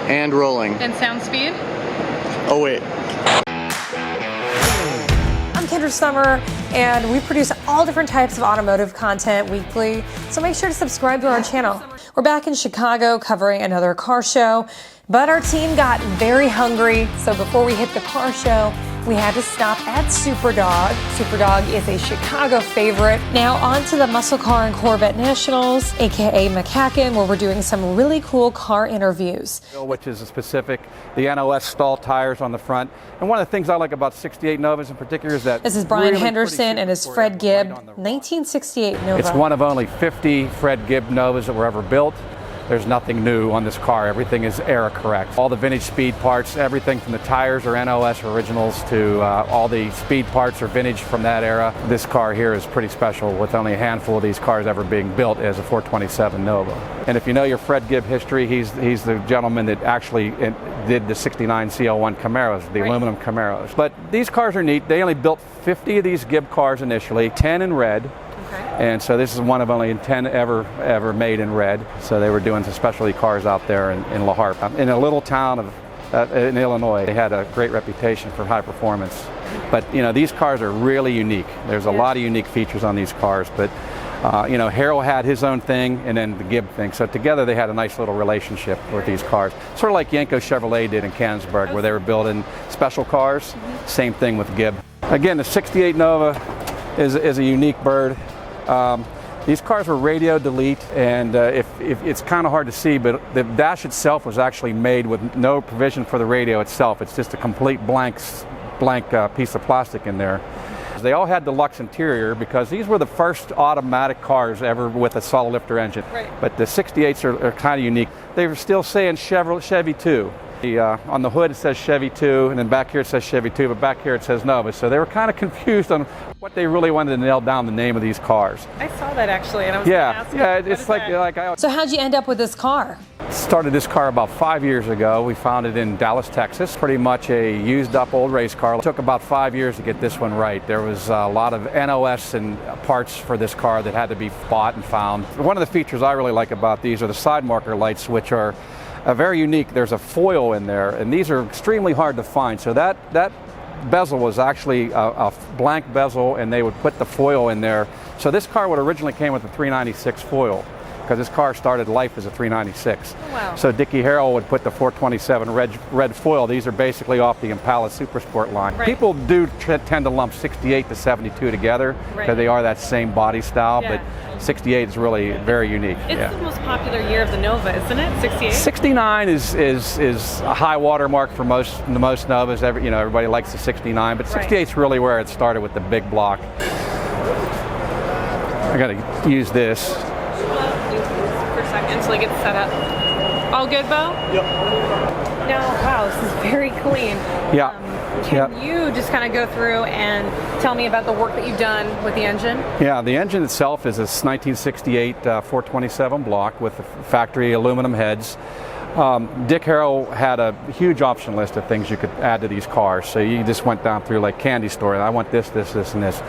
And rolling. And sound speed? Oh wait. I'm Kendra Sommer, and we produce all different types of automotive content weekly, so make sure to subscribe to our channel. We're back in Chicago covering another car show, but our team got very hungry, so before we hit the car show, we had to stop at SuperDawg. SuperDawg is a Chicago favorite. Now on to the Muscle Car and Corvette Nationals, aka McCacken, where we're doing some really cool car interviews. Which is specific, the NOS stall tires on the front. And one of the things I like about 68 Novas in particular is that this is Brian Henderson and his Fred Gibb 1968 Nova. It's one of only 50 Fred Gibb Novas that were ever built. There's nothing new on this car. Everything is era correct. All the vintage speed parts, everything from the tires are NOS originals to all the speed parts are vintage from that era. This car here is pretty special with only a handful of these cars ever being built as a 427 Nova. And if you know your Fred Gibb history, he's the gentleman that actually did the 69 CL1 Camaros, the aluminum Camaros. But these cars are neat. They only built 50 of these Gibb cars initially, 10 in red. And so this is one of only 10 ever made in red. So they were doing some specialty cars out there in La Harpe. In a little town in Illinois, they had a great reputation for high performance. But you know, these cars are really unique. There's a lot of unique features on these cars. But you know, Harold had his own thing and then the Gibb thing. So together they had a nice little relationship with these cars. Sort of like Yanko Chevrolet did in Canonsburg, where they were building special cars. Same thing with Gibb. Again, the 68 Nova is a unique bird. These cars were radio delete, and if it's kind of hard to see, but the dash itself was actually made with no provision for the radio itself. It's just a complete blank piece of plastic in there. They all had deluxe interior because these were the first automatic cars ever with a solid lifter engine. Right. But the 68s are kind of unique. They were still saying Chevy 2. On the hood it says Chevy 2, and then back here it says Chevy 2, but back here it says Nova. So they were kind of confused on what they really wanted to nail down the name of these cars. I saw that actually, and I was going to ask it's like So how'd you end up with this car? Started this car about 5 years ago. We found it in Dallas, Texas. Pretty much a used up old race car. It took about 5 years to get this one right. There was a lot of NOS and parts for this car that had to be bought and found. One of the features I really like about these are the side marker lights, which are very unique. There's a foil in there, and these are extremely hard to find. So that bezel was actually a blank bezel, and they would put the foil in there. So this car would originally came with a 396 foil, because this car started life as a 396. Oh, wow. So Dickie Harrell would put the 427 red foil. These are basically off the Impala Super Sport line. Right. People do tend to lump 68 to 72 together because they are that same body style, but 68 is really very unique. It's the most popular year of the Nova, isn't it? 68? 69 is a high water mark for most Novas. Everybody likes the 69, but 68 is really where it started with the big block. I got to use this. For a second until I get set up. All good, Bo? Yep. No, wow, this is very clean. Yeah. Can you just kind of go through and tell me about the work that you've done with the engine? Yeah, the engine itself is a 1968 427 block with factory aluminum heads. Dick Harrell had a huge option list of things you could add to these cars. So you just went down through like candy store. I want this, this, this, and this.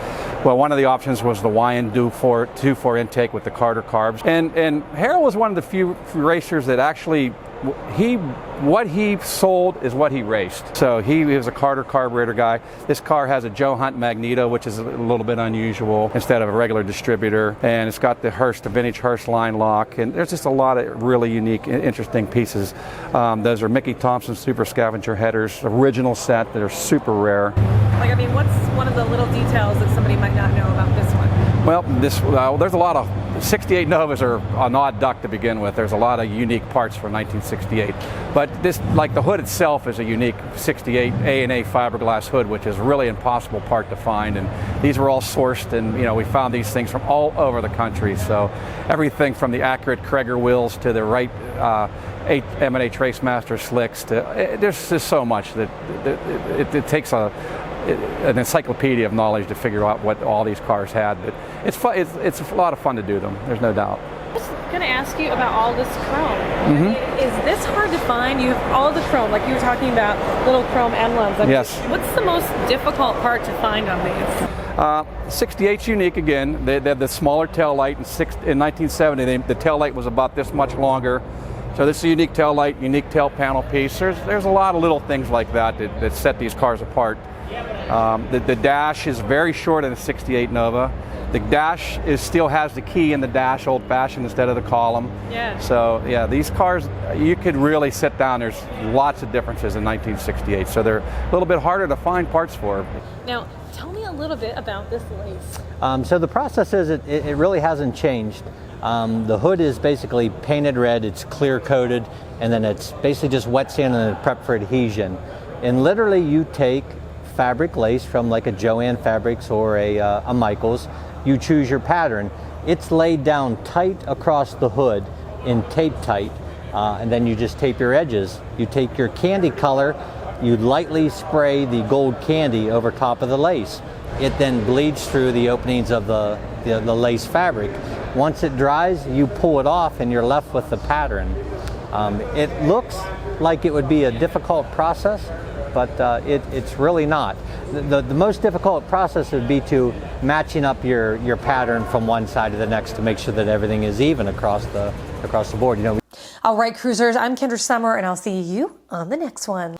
Well, one of the options was the YN 2.4 intake with the Carter carbs. And Harrell was one of the few racers that actually, what he sold is what he raced. So he was a Carter carburetor guy. This car has a Joe Hunt magneto, which is a little bit unusual instead of a regular distributor. And it's got the vintage Hearst line lock. And there's just a lot of really unique, interesting pieces. Those are Mickey Thompson Super Scavenger headers, original set that are super rare. Like, I mean, what's one of the little details that somebody might not know about this one? Well, there's a lot of 68 Novas are an odd duck to begin with. There's a lot of unique parts for 1968. But this, like the hood itself, is a unique 68 A&A fiberglass hood, which is really an impossible part to find. And these were all sourced, and we found these things from all over the country. So everything from the accurate Krager wheels to the right M&A Tracemaster slicks to there's just so much that it takes an encyclopedia of knowledge to figure out what all these cars had. But it's fun. It's a lot of fun to do them. There's no doubt. I was going to ask you about all this chrome. Mm-hmm. Is this hard to find? You have all the chrome, like you were talking about, little chrome emblems. Yes. What's the most difficult part to find on these? 68's unique again. They have the smaller tail light. In 1970, the tail light was about this much longer. So this is a unique tail light, unique tail panel piece. There's a lot of little things like that that set these cars apart. The dash is very short in the 68 Nova. The dash still has the key in the dash, old-fashioned instead of the column. Yeah. So yeah, these cars, you could really sit down. There's lots of differences in 1968, so they're a little bit harder to find parts for. Now, tell me a little bit about this lace. So the process is it really hasn't changed. The hood is basically painted red, it's clear coated, and then it's basically just wet sand and prep for adhesion. And literally you take fabric lace from like a Joann Fabrics or a Michaels. You choose your pattern. It's laid down tight across the hood in tape tight, and then you just tape your edges. You take your candy color, you lightly spray the gold candy over top of the lace. It then bleeds through the openings of the lace fabric. Once it dries, you pull it off and you're left with the pattern. It looks like it would be a difficult process, but it's really not. The most difficult process would be to matching up your pattern from one side to the next to make sure that everything is even across the board. You know. All right, cruisers, I'm Kendra Sommer, and I'll see you on the next one.